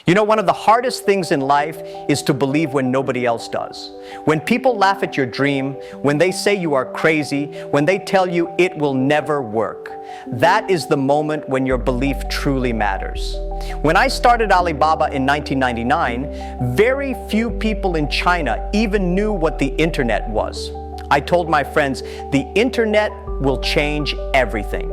You know, one of the hardest things in life is to believe when nobody else does. When people laugh at your dream, when they say you are crazy, when they tell you it will never work, that is the moment when your belief truly matters. When I started Alibaba in 1999, very few people in China even knew what the internet was. I told my friends, the internet will change everything.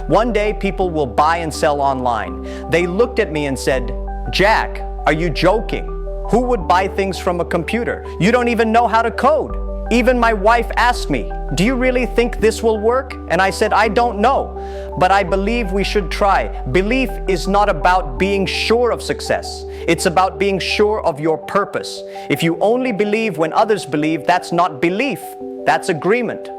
One day people will buy and sell online. They looked at me and said, "Jack, are you joking? Who would buy things from a computer? You don't even know how to code." Even my wife asked me, "Do you really think this will work?" And I said, "I don't know, but I believe we should try." Belief is not about being sure of success. It's about being sure of your purpose. If you only believe when others believe, that's not belief, that's agreement.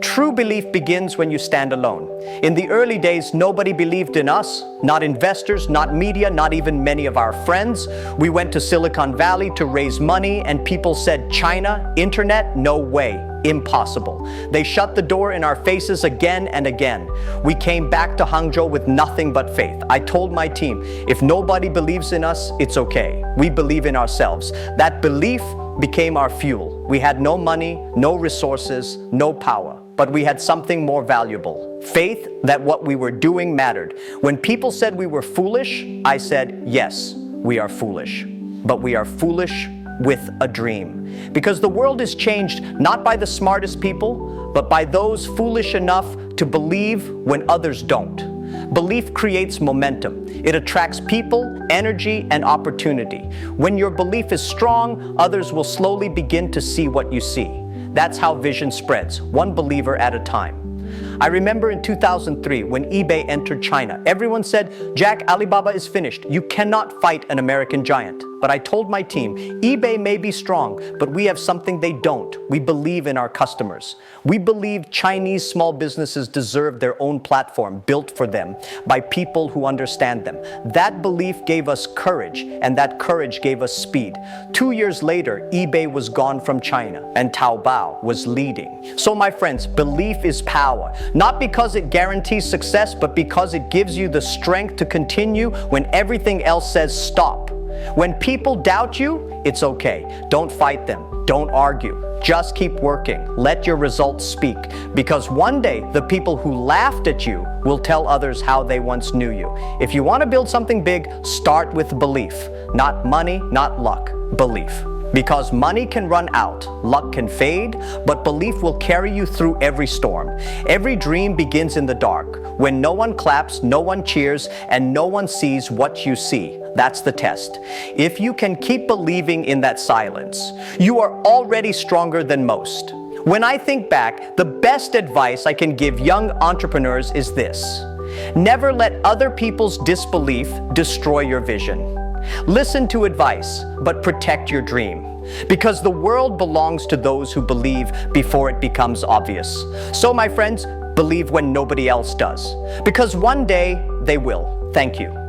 True belief begins when you stand alone. In the early days, nobody believed in us, not investors, not media, not even many of our friends. We went to Silicon Valley to raise money and people said, "China, internet, no way, impossible." They shut the door in our faces again and again. We came back to Hangzhou with nothing but faith. I told my team, if nobody believes in us, it's okay. We believe in ourselves. That belief became our fuel. We had no money, no resources, no power. But we had something more valuable. Faith that what we were doing mattered. When people said we were foolish, I said, yes, we are foolish. But we are foolish with a dream. Because the world is changed not by the smartest people, but by those foolish enough to believe when others don't. Belief creates momentum. It attracts people, energy, and opportunity. When your belief is strong, others will slowly begin to see what you see. That's how vision spreads, one believer at a time. I remember in 2003 when eBay entered China. Everyone said, "Jack, Alibaba is finished. You cannot fight an American giant." But I told my team, eBay may be strong, but we have something they don't. We believe in our customers. We believe Chinese small businesses deserve their own platform built for them by people who understand them. That belief gave us courage, and that courage gave us speed. 2 years later, eBay was gone from China, and Taobao was leading. So my friends, belief is power. Not because it guarantees success, but because it gives you the strength to continue when everything else says stop. When people doubt you, it's okay. Don't fight them. Don't argue. Just keep working. Let your results speak. Because one day, the people who laughed at you will tell others how they once knew you. If you want to build something big, start with belief. Not money, not luck. Belief. Because money can run out, luck can fade, but belief will carry you through every storm. Every dream begins in the dark, when no one claps, no one cheers, and no one sees what you see. That's the test. If you can keep believing in that silence, you are already stronger than most. When I think back, the best advice I can give young entrepreneurs is this: never let other people's disbelief destroy your vision. Listen to advice, but protect your dream. Because the world belongs to those who believe before it becomes obvious. So my friends, believe when nobody else does. Because one day they will. Thank you.